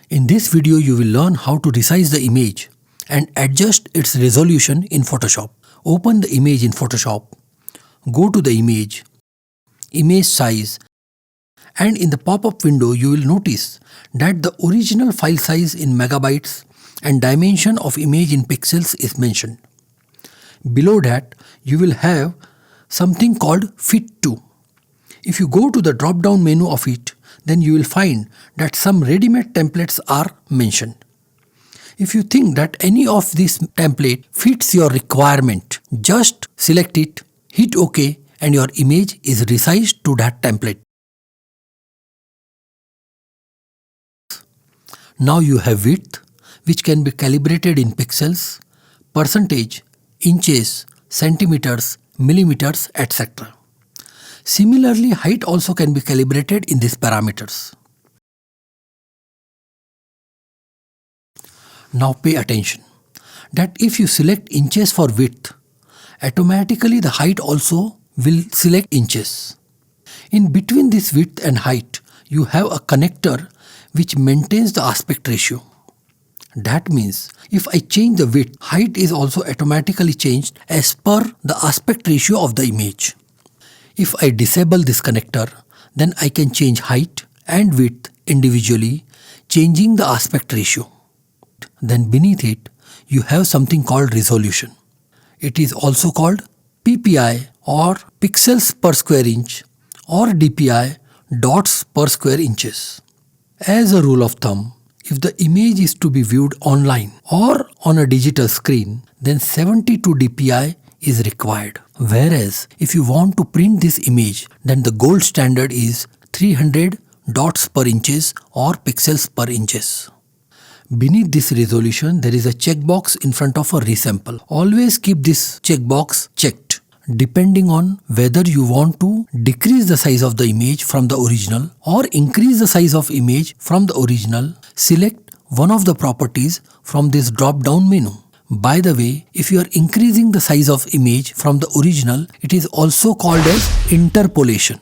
In this video, you will learn how to resize the image and adjust its resolution in Photoshop. Open the image in Photoshop, go to the image, image size, and in the pop-up window you will notice that the original file size in megabytes and dimension of image in pixels is mentioned. Below that, you will have something called Fit To. If you go to the drop-down menu of it, then you will find that some ready-made templates are mentioned. If you think that any of this template fits your requirement, just select it, hit OK, and your image is resized to that template. Now you have width, which can be calibrated in pixels, percentage, inches, centimeters, millimeters, etc. Similarly, height also can be calibrated in these parameters. Now pay attention that if you select inches for width, automatically the height also will select inches. In between this width and height, you have a connector which maintains the aspect ratio. That means if I change the width, height is also automatically changed as per the aspect ratio of the image. If I disable this connector, then I can change height and width individually, changing the aspect ratio. Then beneath it, you have something called resolution. It is also called PPI or pixels per square inch or DPI dots per square inches. As a rule of thumb, if the image is to be viewed online or on a digital screen, then 72 DPI is required. Whereas if you want to print this image, then the gold standard is 300 dots per inches or pixels per inches. Beneath this resolution, there is a checkbox in front of a resample. Always keep this checkbox checked. Depending on whether you want to decrease the size of the image from the original or increase the size of image from the original, select one of the properties from this drop-down menu. By the way, if you are increasing the size of image from the original, it is also called as interpolation.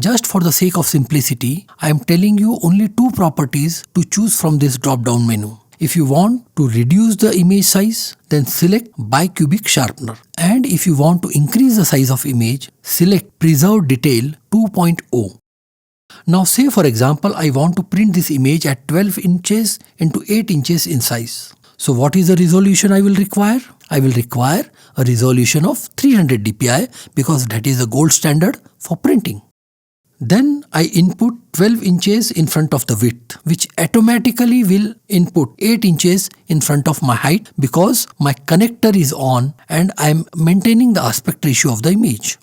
Just for the sake of simplicity, I am telling you only two properties to choose from this drop-down menu. If you want to reduce the image size, then select bicubic sharpener. And if you want to increase the size of image, select preserve detail 2.0. Now say for example, I want to print this image at 12 inches into 8 inches in size. So what is the resolution I will require? I will require a resolution of 300 dpi because that is the gold standard for printing. Then I input 12 inches in front of the width, which automatically will input 8 inches in front of my height because my connector is on and I am maintaining the aspect ratio of the image.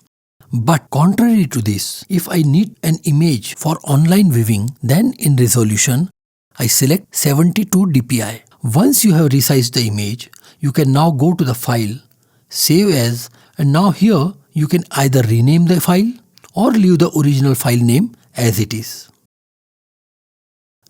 But contrary to this, if I need an image for online viewing, then in resolution, I select 72 dpi. Once you have resized the image, you can now go to the file, save as, and now here you can either rename the file or leave the original file name as it is.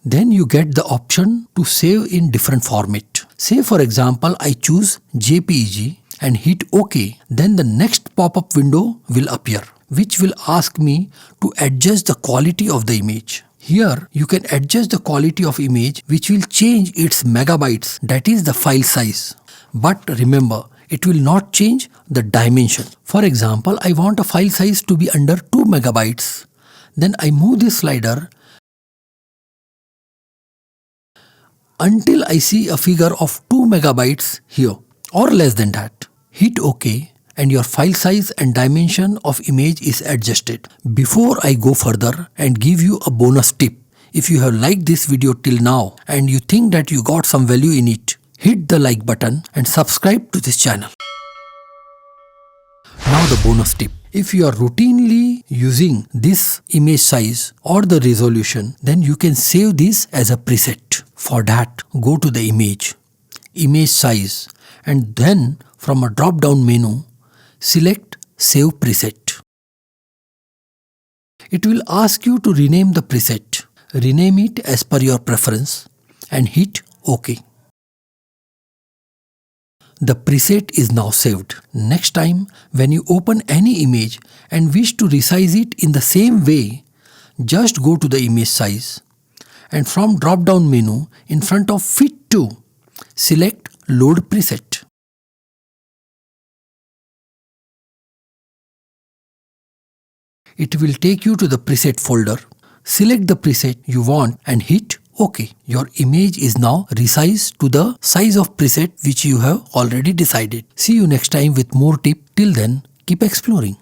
Then you get the option to save in different format. Say for example, I choose JPEG and hit OK. Then the next pop-up window will appear, which will ask me to adjust the quality of the image. Here you can adjust the quality of image which will change its megabytes, that is the file size. But remember, it will not change the dimension. For example, I want a file size to be under 2 megabytes. Then I move this slider until I see a figure of 2 megabytes here or less than that. Hit OK and your file size and dimension of image is adjusted. Before I go further and give you a bonus tip, if you have liked this video till now and you think that you got some value in it, hit the like button and subscribe to this channel. Now the bonus tip. If you are routinely using this image size or the resolution, then you can save this as a preset. For that, go to the image, image size, and then from a drop-down menu, select Save Preset. It will ask you to rename the preset. Rename it as per your preference and hit OK. The preset is now saved. Next time, when you open any image and wish to resize it in the same way, just go to the image size And from drop down menu in front of Fit to, select Load Preset. It will take you to the preset folder. Select the preset you want and hit OK. Your image is now resized to the size of preset which you have already decided. See you next time with more tips. Till then, keep exploring.